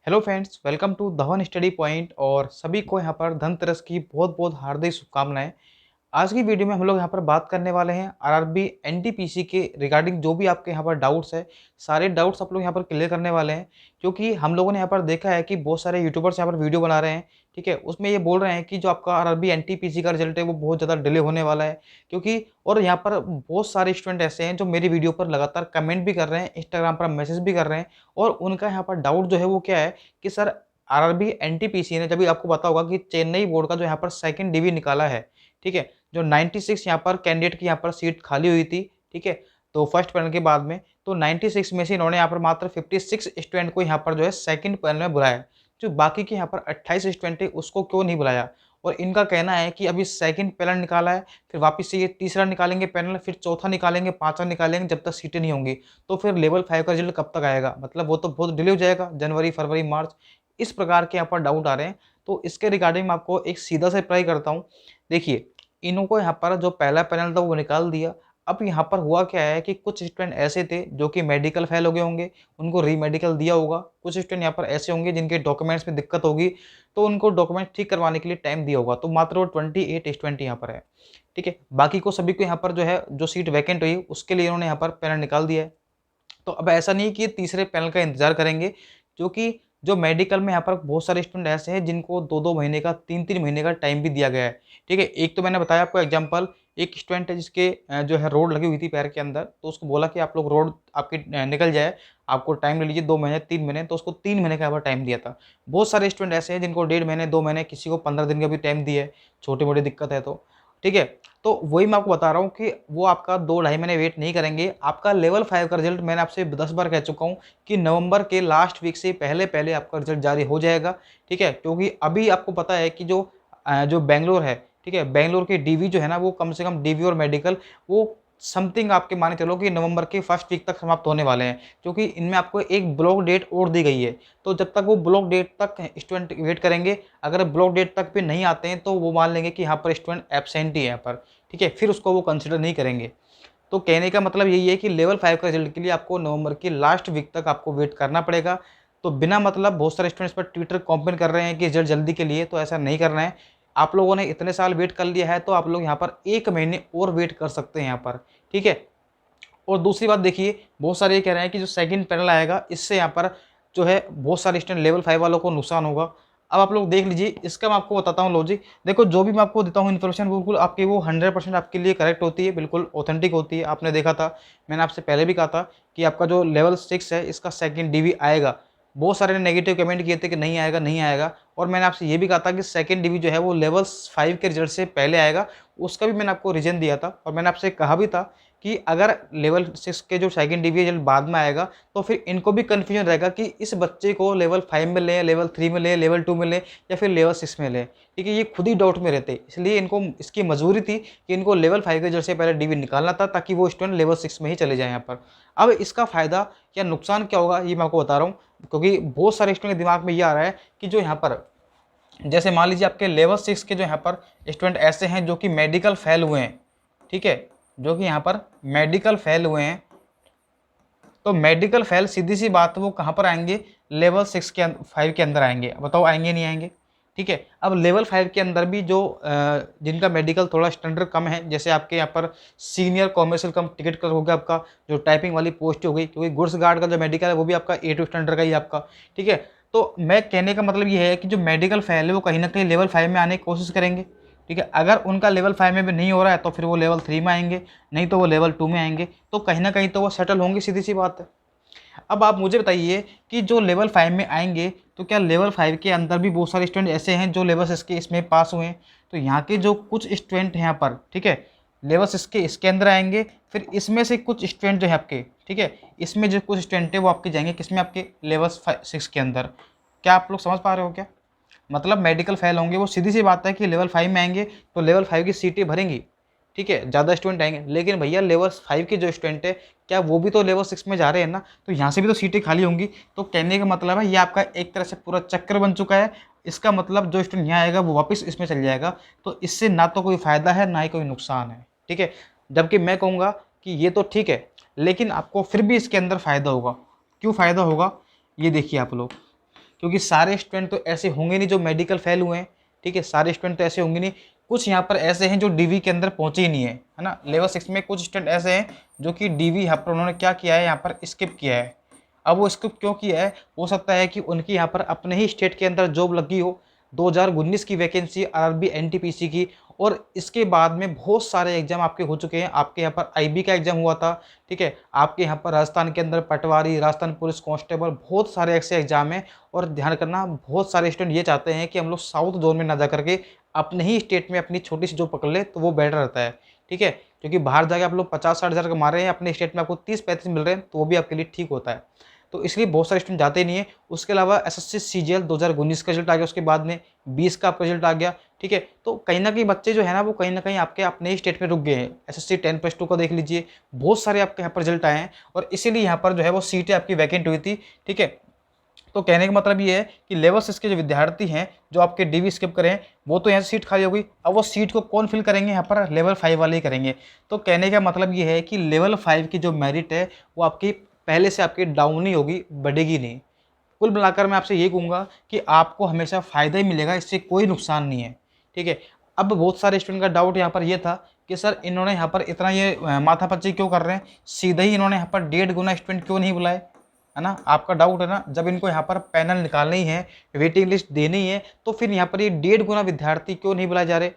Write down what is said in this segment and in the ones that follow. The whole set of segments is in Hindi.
Hello friends, welcome to Dhawan study point. और सभी को यहाँ पर धनतेरस की बहुत बहुत हार्दिक शुभकामनाएं। आज की वीडियो में हम लोग यहाँ पर बात करने वाले हैं आरआरबी एनटीपीसी के रिगार्डिंग जो भी आपके यहाँ पर डाउट्स है, सारे डाउट्स आप लोग यहाँ पर क्लियर करने वाले हैं। क्योंकि हम लोगों ने यहाँ पर देखा है कि बहुत सारे यूट्यूबर्स यहाँ पर वीडियो बना रहे हैं, ठीक है। उसमें ये बोल रहे हैं कि जो आपका आरआरबी एनटीपीसी का रिजल्ट है वो बहुत ज़्यादा डिले होने वाला है। क्योंकि और यहाँ पर बहुत सारे स्टूडेंट ऐसे हैं जो मेरी वीडियो पर लगातार कमेंट भी कर रहे हैं, इंस्टाग्राम पर मैसेज भी कर रहे हैं। और उनका यहाँ पर डाउट जो है वो क्या है कि सर, आरआरबी एनटीपीसी ने, जब आपको पता होगा कि चेन्नई बोर्ड का जो यहाँ पर सेकंड डिवी निकाला है, ठीक है, जो 96 यहाँ पर कैंडिडेट की यहाँ पर सीट खाली हुई थी, ठीक है। तो फर्स्ट पैनल के बाद में तो 96 में से इन्होंने यहाँ पर मात्र 56 स्टूडेंट को यहाँ पर जो है सेकंड पैनल में बुलाया। जो बाकी के यहाँ पर 28 स्टूडेंट है उसको क्यों नहीं बुलाया? और इनका कहना है कि अभी सेकंड पैनल निकाला है, फिर वापस से ये तीसरा निकालेंगे पैनल, फिर चौथा निकालेंगे, पांचवा निकालेंगे, जब तक सीटें नहीं होंगी। तो फिर लेवल 5 का रिजल्ट कब तक आएगा? मतलब वो तो बहुत डिले हो जाएगा, जनवरी, फरवरी, मार्च। इस प्रकार के यहाँ पर डाउट आ रहे हैं। तो इसके रिगार्डिंग मैं आपको एक सीधा सा रिप्लाई करता हूँ। देखिए, इनको यहाँ पर जो पहला पैनल था वो निकाल दिया। अब यहाँ पर हुआ क्या है कि कुछ स्टूडेंट ऐसे थे जो कि मेडिकल फेल हो गए होंगे, उनको री मेडिकल दिया होगा। कुछ स्टूडेंट यहाँ पर ऐसे होंगे जिनके डॉक्यूमेंट्स में दिक्कत होगी, तो उनको डॉक्यूमेंट ठीक करवाने के लिए टाइम दिया होगा। तो मात्र वो 28 स्टूडेंट यहाँ पर है, ठीक है। बाकी को सभी को यहाँ पर जो है, जो सीट वैकेंट हुई उसके लिए इन्होंने यहाँ पर पैनल निकाल दिया है। तो अब ऐसा नहीं कि तीसरे पैनल का इंतजार करेंगे, क्योंकि जो मेडिकल में यहाँ पर बहुत सारे स्टूडेंट ऐसे हैं जिनको 2-2 महीने का, 3-3 महीने का टाइम भी दिया गया है, ठीक है। एक तो मैंने बताया आपको एग्जांपल, एक स्टूडेंट है जिसके जो है रोड लगी हुई थी पैर के अंदर, तो उसको बोला कि आप लोग रोड आपकी निकल जाए, आपको टाइम ले लीजिए 2 महीने 3 महीने, तो उसको 3 महीने का यहाँ पर टाइम दिया था। बहुत सारे स्टूडेंट ऐसे हैं जिनको 1.5 महीने, 2 महीने, किसी को 15 दिन का भी टाइम दिया है, छोटी मोटी दिक्कत है तो, ठीक है। तो वही मैं आपको बता रहा हूँ कि वो आपका 2-2.5 महीने वेट नहीं करेंगे। आपका लेवल 5 का रिजल्ट मैंने आपसे 10 बार कह चुका हूँ कि नवंबर के लास्ट वीक से पहले पहले आपका रिजल्ट जारी हो जाएगा, ठीक है। क्योंकि अभी आपको पता है कि जो बेंगलोर है, ठीक है, बेंगलोर के डीवी जो है ना, वो कम से कम डीवी और मेडिकल वो समथिंग आपके मान के चलो कि नवंबर के फर्स्ट वीक तक समाप्त होने वाले हैं। क्योंकि इनमें आपको एक ब्लॉक डेट और दी गई है। तो जब तक वो ब्लॉक डेट तक स्टूडेंट वेट करेंगे, अगर ब्लॉक डेट तक भी नहीं आते हैं तो वो मान लेंगे कि यहाँ पर स्टूडेंट एब्सेंट ही है यहाँ पर, ठीक है। फिर उसको वो कंसिडर नहीं करेंगे। तो कहने का मतलब यही है कि लेवल 5 का रिजल्ट के लिए आपको नवंबर की लास्ट वीक तक आपको वेट करना पड़ेगा। तो बिना मतलब बहुत सारे स्टूडेंट्स पर ट्विटर कॉम्पेन कर रहे हैं कि रिजल्ट जल्दी के लिए, तो ऐसा नहीं करना है। आप लोगों ने इतने साल वेट कर लिया है तो आप लोग यहाँ पर 1 महीने और वेट कर सकते हैं यहाँ पर, ठीक है। और दूसरी बात देखिए, बहुत सारे ये कह रहे हैं कि जो सेकंड पैनल आएगा इससे यहाँ पर जो है बहुत सारे स्टूडेंट लेवल 5 वालों को नुकसान होगा। अब आप लोग देख लीजिए, इसका मैं आपको बताता हूँ लॉजिक। देखो, जो भी मैं आपको देता हूँ इन्फॉर्मेशन बिल्कुल आपकी वो 100% आपके लिए करेक्ट होती है, बिल्कुल ऑथेंटिक होती है। आपने देखा था, मैंने आपसे पहले भी कहा था कि आपका जो लेवल 6 है इसका सेकंड डीवी आएगा। बहुत सारे ने नेगेटिव कमेंट किए थे कि नहीं आएगा, नहीं आएगा। और मैंने आपसे ये भी कहा था कि सेकंड डीवी जो है वो लेवल 5 के रिजल्ट से पहले आएगा। उसका भी मैंने आपको रीजन दिया था। और मैंने आपसे कहा भी था कि अगर लेवल 6 के जो सेकंड डीवी रिजल्ट बाद में आएगा तो फिर इनको भी कन्फ्यूजन रहेगा कि इस बच्चे को लेवल 5 में लें, लेवल 3 में लें, लेवल 2 में लें, या फिर लेवल 6 में लें, ठीक है। ये खुद ही डाउट में रहते, इसलिए इनको इसकी मजबूरी थी कि इनको लेवल 5 के रिजल्ट से पहले डीवी निकालना था, ताकि वो स्टूडेंट लेवल 6 में ही चले जाए यहाँ पर। अब इसका फ़ायदा या नुकसान क्या होगा ये मैं आपको बता रहा हूँ। क्योंकि बहुत सारे स्टूडेंट के दिमाग में ये आ रहा है कि जो यहाँ पर, जैसे मान लीजिए आपके लेवल 6 के जो यहाँ पर स्टूडेंट ऐसे हैं जो कि मेडिकल फेल हुए हैं, ठीक है, जो कि यहाँ पर मेडिकल फेल हुए हैं। तो मेडिकल फेल, सीधी सी बात है, वो कहाँ पर आएंगे? लेवल 6 के 5 के अंदर आएंगे। बताओ आएंगे नहीं आएंगे? ठीक है। अब लेवल 5 के अंदर भी जो जिनका मेडिकल थोड़ा स्टैंडर्ड कम है, जैसे आपके यहाँ पर सीनियर कॉमर्शियल कम टिकट क्लर्क हो गया, आपका जो टाइपिंग वाली पोस्ट हो गई, क्योंकि गुड्स गार्ड का जो मेडिकल है वो भी आपका A2 स्टैंडर्ड का ही आपका, ठीक है। तो मैं कहने का मतलब ये है कि जो मेडिकल फेल है वो कहीं ना कहीं लेवल 5 में आने की कोशिश करेंगे, ठीक है। अगर उनका लेवल 5 में भी नहीं हो रहा है तो फिर वो लेवल 3 में आएंगे, नहीं तो वो लेवल 2 में आएंगे। तो कहीं ना कहीं तो वो सेटल होंगे, सीधी सी बात है। अब आप मुझे बताइए कि जो लेवल 5 में आएंगे तो क्या लेवल 5 के अंदर भी बहुत सारे स्टूडेंट ऐसे हैं जो लेवल 6 के इसमें पास हुए हैं? तो यहाँ के जो कुछ स्टूडेंट हैं यहाँ पर, ठीक है, लेवल 6 के इसके अंदर आएंगे। फिर इसमें से कुछ स्टूडेंट जो है आपके, ठीक है, इसमें जो कुछ स्टूडेंट है वो आपके जाएंगे किसमें? आपके लेवल 6 के अंदर। क्या आप लोग समझ पा रहे हो क्या? मतलब मेडिकल फेल होंगे वो, सीधी सी बात है कि लेवल 5 में आएंगे तो लेवल 5 की सीटें भरेंगी, ठीक है, ज़्यादा स्टूडेंट आएंगे। लेकिन भैया लेवल 5 के जो स्टूडेंट है, क्या वो भी तो लेवल 6 में जा रहे हैं ना? तो यहाँ से भी तो सीटें खाली होंगी। तो कहने का मतलब है ये आपका एक तरह से पूरा चक्कर बन चुका है। इसका मतलब जो स्टूडेंट यहाँ आएगा वो वापस इसमें चल जाएगा। तो इससे ना तो कोई फ़ायदा है, ना ही कोई नुकसान है, ठीक है। जबकि मैं कहूँगा कि ये तो ठीक है, लेकिन आपको फिर भी इसके अंदर फ़ायदा होगा। क्यों फ़ायदा होगा ये देखिए आप लोग। क्योंकि सारे स्टूडेंट तो ऐसे होंगे नहीं जो मेडिकल फेल हुए हैं, ठीक है, सारे स्टूडेंट तो ऐसे होंगे नहीं, कुछ यहाँ पर ऐसे हैं जो डीवी के अंदर पहुंचे ही नहीं है ना। लेवल 6 में कुछ स्टूडेंट ऐसे हैं जो कि डीवी यहाँ पर उन्होंने क्या किया है, यहाँ पर स्किप किया है। अब वो स्किप क्यों किया है, हो सकता है कि उनकी यहाँ पर अपने ही स्टेट के अंदर जॉब लगी हो, 2019 की वैकेंसी आरआरबी एनटीपीसी की, और इसके बाद में बहुत सारे एग्जाम आपके हो चुके हैं। आपके यहाँ पर आईबी का एग्जाम हुआ था, ठीक है, आपके यहाँ पर राजस्थान के अंदर पटवारी, राजस्थान पुलिस कांस्टेबल, बहुत सारे ऐसे एग्जाम हैं। और ध्यान करना, बहुत सारे स्टूडेंट ये चाहते हैं कि हम लोग साउथ जोन में ना जा करके अपने ही स्टेट में अपनी छोटी सी जॉब पकड़ ले, तो वो बेटर रहता है, ठीक है, क्योंकि बाहर जाके आप लोग 50-60 हज़ार कमा रहे हैं, अपने स्टेट में आपको 30-35 मिल रहे हैं, तो वो भी आपके लिए ठीक होता है। तो इसलिए बहुत सारे स्टूडेंट जाते नहीं है। उसके अलावा एसएससी सीजीएल 2019 का रिजल्ट आ गया, उसके बाद में 20 का आपका रिजल्ट आ गया, ठीक है। तो कहीं ना कहीं बच्चे जो है ना वो कहीं ना कहीं आपके अपने ही स्टेट में रुक गए हैं। एसएससी 10+2 का देख लीजिए, बहुत सारे आपके यहाँ पर रिजल्ट आए हैं, और इसीलिए यहाँ पर जो है वो सीटें आपकी वैकेंट हुई थी, ठीक है। तो कहने का मतलब ये है कि लेवल 6 के जो विद्यार्थी हैं जो आपके डीवी स्किप करें, वो तो यहाँ से सीट खाली हो गई। अब वो सीट को कौन फिल करेंगे, यहाँ पर लेवल 5 वाले ही करेंगे। तो कहने का मतलब ये है कि लेवल 5 की जो मेरिट है वो आपकी पहले से आपकी डाउन ही होगी, बढ़ेगी नहीं। कुल मिलाकर मैं आपसे ये कहूँगा कि आपको हमेशा फ़ायदा ही मिलेगा, इससे कोई नुकसान नहीं है, ठीक है। अब बहुत सारे स्टूडेंट का डाउट यहाँ पर ये था कि सर इन्होंने यहाँ पर इतना ये माथापच्ची क्यों कर रहे हैं, सीधे ही इन्होंने यहाँ पर 1.5 गुना स्टूडेंट क्यों नहीं बुलाए, है ना। आपका डाउट है ना, जब इनको यहाँ पर पैनल निकालनी है, वेटिंग लिस्ट देनी है, तो फिर यहाँ पर ये 1.5 गुना विद्यार्थी क्यों नहीं बुलाए जा रहे,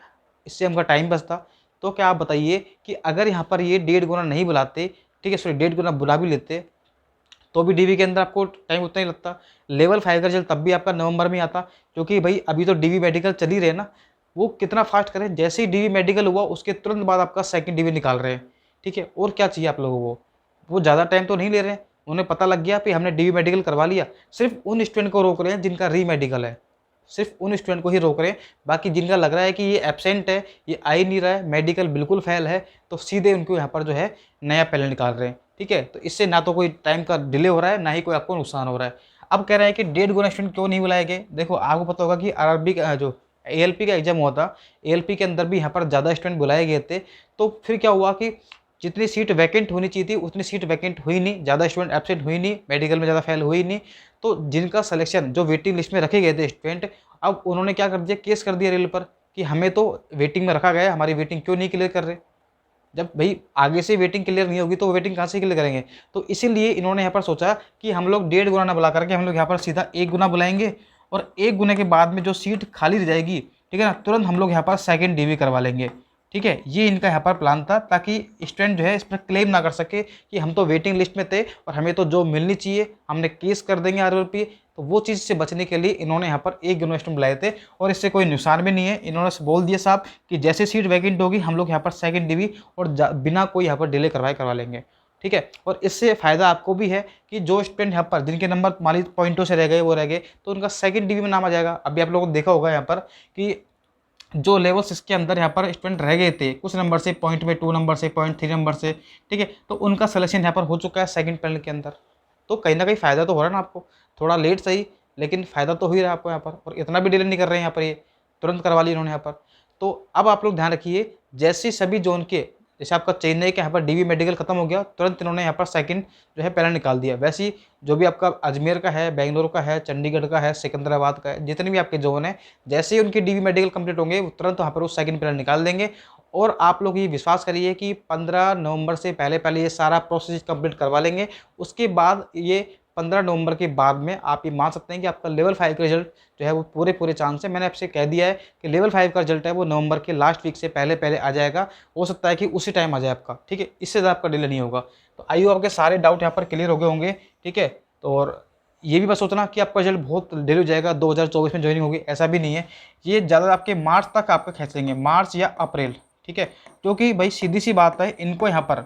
इससे हमका टाइम बचता। तो क्या आप बताइए कि अगर यहाँ पर ये 1.5 गुना नहीं बुलाते, ठीक है, सॉरी 1.5 गुना बुला भी लेते, तो भी डीवी के अंदर आपको टाइम उतना ही लगता। लेवल 5 का रिजल्ट तब भी आपका नवंबर में आता, क्योंकि भाई अभी तो डीवी मेडिकल चल ही रहे ना, वो कितना फास्ट करें, जैसे ही डीवी मेडिकल हुआ उसके तुरंत बाद आपका सेकंड डीवी निकाल रहे हैं, ठीक है। और क्या चाहिए आप लोगों को, वो ज़्यादा टाइम तो नहीं ले रहे हैं, उन्हें पता लग गया कि हमने डीवी मेडिकल करवा लिया। सिर्फ उन स्टूडेंट को रोक रहे हैं जिनका री मेडिकल है, सिर्फ उन स्टूडेंट को ही रोक रहे हैं। बाकी जिनका लग रहा है कि ये एब्सेंट है, ये आ ही नहीं रहा है, मेडिकल बिल्कुल फेल है, तो सीधे उनको यहाँ पर जो है नया पैनल निकाल रहे हैं, ठीक है। तो इससे ना तो कोई टाइम का डिले हो रहा है, ना ही कोई आपको नुकसान हो रहा है। अब कह रहे हैं कि 1.5 गुना स्टूडेंट क्यों नहीं बुलाए गए। देखो आपको पता होगा कि आरआरबी का जो एएलपी का एग्जाम हुआ था, एएलपी के अंदर भी यहाँ पर ज़्यादा स्टूडेंट बुलाए गए थे। तो फिर क्या हुआ कि जितनी सीट वैकेंट होनी चाहिए थी उतनी सीट वैकेंट हुई नहीं, ज़्यादा स्टूडेंट एब्सेंट हुई नहीं, मेडिकल में ज़्यादा फेल हुई नहीं। तो जिनका सिलेक्शन जो वेटिंग लिस्ट में रखे गए थे स्टूडेंट, अब उन्होंने क्या कर दिया, केस कर दिया रेल पर कि हमें तो वेटिंग में रखा गया है, हमारी वेटिंग क्यों नहीं क्लियर कर रहे। जब भाई आगे से वेटिंग क्लियर नहीं होगी तो वेटिंग कहाँ से क्लियर करेंगे। तो इसीलिए इन्होंने यहाँ पर सोचा कि हम लोग 1.5 गुना ना बुला करके हम लोग यहाँ पर सीधा 1 गुना बुलाएंगे, और 1 गुने के बाद में जो सीट खाली रह जाएगी, ठीक है ना, तुरंत हम लोग यहाँ पर सेकंड डीवी करवा लेंगे, ठीक है। ये इनका यहाँ पर प्लान था, ताकि स्टूडेंट जो है इस पर क्लेम ना कर सके कि हम तो वेटिंग लिस्ट में थे और हमें तो जॉब मिलनी चाहिए, हमने केस कर देंगे आरआरबी। तो वो चीज़ से बचने के लिए इन्होंने यहाँ पर 1 गुना स्टूडेंट बुलाए थे, और इससे कोई नुकसान भी नहीं है। इन्होंने बोल दिया साहब कि जैसे सीट वैकेंट होगी हम लोग यहाँ पर सेकंड डीवी और बिना कोई यहाँ पर डिले करवाए करवा लेंगे, ठीक है। और इससे फ़ायदा आपको भी है कि जो स्टूडेंट यहाँ पर जिनके नंबर मान लीजिए पॉइंटों से रह गए, वो रह गए, तो उनका सेकंड डीवी में नाम आ जाएगा। अभी आप लोगों को देखा होगा यहाँ पर कि जो लेवल 6 के अंदर यहाँ पर स्टूडेंट रह गए थे कुछ नंबर से, पॉइंट में 2 नंबर से, पॉइंट 3 नंबर से, ठीक है, तो उनका सिलेक्शन यहाँ पर हो चुका है सेकंड पैनल के अंदर। तो कहीं ना कहीं फ़ायदा तो हो रहा है ना आपको, थोड़ा लेट सही, लेकिन फ़ायदा तो हो ही रहा है आपको यहाँ पर। और इतना भी डिले नहीं कर रहे हैं यहाँ पर, ये तुरंत करवा लिया इन्होंने यहाँ पर। तो अब आप लोग ध्यान रखिए, जैसे सभी जोन के, जैसे आपका चेन्नई के यहाँ पर डीवी मेडिकल खत्म हो गया, तुरंत इन्होंने यहाँ पर सेकंड जो है पैनल निकाल दिया। वैसे ही जो भी आपका अजमेर का है, बेंगलुरु का है, चंडीगढ़ का है, सिकंदराबाद का है, जितने भी आपके जोन है, जैसे ही उनके डीवी मेडिकल कंप्लीट होंगे तुरंत वहाँ पर वो सेकंड पैनल निकाल देंगे। और आप लोग ये विश्वास करिए कि 15 नवंबर से पहले पहले ये सारा प्रोसेस कंप्लीट करवा लेंगे। उसके बाद ये 15 नवंबर के बाद में आप ये मान सकते हैं कि आपका लेवल 5 का रिजल्ट जो है वो पूरे चांस है। मैंने आपसे कह दिया है कि लेवल 5 का रिजल्ट है वो नवंबर के लास्ट वीक से पहले पहले आ जाएगा। हो सकता है कि उसी टाइम आ जाए आपका, ठीक है, इससे ज़्यादा आपका डिले नहीं होगा। तो आइए आपके सारे डाउट यहाँ पर क्लियर हो गए होंगे, ठीक है। तो और ये भी बस सोचना कि आपका रिजल्ट बहुत डिले हो जाएगा, 2024 में ज्वाइनिंग होगी, ऐसा भी नहीं है। ये ज़्यादा आपके मार्च तक आपका खींचेंगे, मार्च या अप्रैल, ठीक है। क्योंकि भाई सीधी सी बात है, इनको यहाँ पर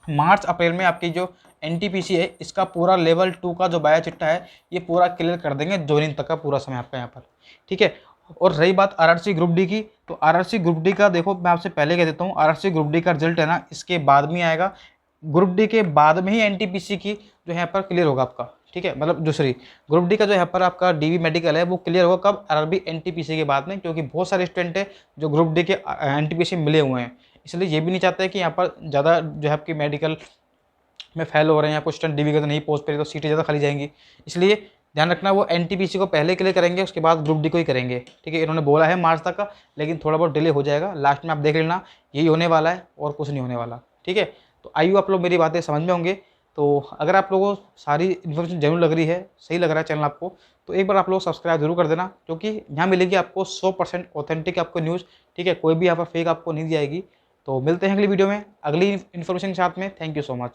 मार्च अप्रैल में आपकी जो एनटीपीसी है इसका पूरा लेवल 2 का जो बायो चिट्ठा है ये पूरा क्लियर कर देंगे, ज्वाइनिंग तक का पूरा समय आपका यहाँ पर, ठीक है। और रही बात आरआरसी ग्रुप डी की, तो आरआरसी ग्रुप डी का देखो मैं आपसे पहले कह देता हूँ, आरआरसी ग्रुप डी का रिजल्ट है ना इसके बाद में आएगा। ग्रुप डी के बाद में ही एनटीपीसी की जो यहाँ पर क्लियर होगा आपका, ठीक है। मतलब दूसरी ग्रुप डी का जो यहाँ पर आपका डीवी मेडिकल है वो क्लियर होगा कब, आरआरबी एनटीपीसी के बाद में, क्योंकि बहुत सारे स्टूडेंट है जो ग्रुप डी के एनटीपीसी मिले हुए हैं। इसलिए ये भी नहीं चाहते कि यहाँ पर ज़्यादा जो है आपकी मेडिकल में फेल हो रहे हैं या कुछ स्टूडेंट डीवी का तो नहीं पहुँच पा रहे, तो सीटें ज़्यादा खाली जाएंगी। इसलिए ध्यान रखना वो एनटीपीसी को पहले क्लियर करेंगे, उसके बाद ग्रुप डी को ही करेंगे। ठीक है, इन्होंने बोला है मार्च तक का, लेकिन थोड़ा बहुत डिले हो जाएगा। लास्ट में आप देख लेना यही होने वाला है और कुछ नहीं होने वाला। ठीक है, तो आइए आप लोग मेरी बातें समझ में होंगे। तो अगर आप लोगों को सारी इन्फॉर्मेशन जरूर लग रही है, सही लग रहा है चैनल आपको, तो एक बार आप लोग सब्सक्राइब जरूर कर देना, क्योंकि यहाँ मिलेगी आपको 100% ऑथेंटिक आपको न्यूज़। ठीक है, कोई भी यहाँ पर फेक आपको नहीं दी जाएगी। तो मिलते हैं अगली वीडियो में अगली इन्फॉर्मेशन के साथ में। Thank you so much.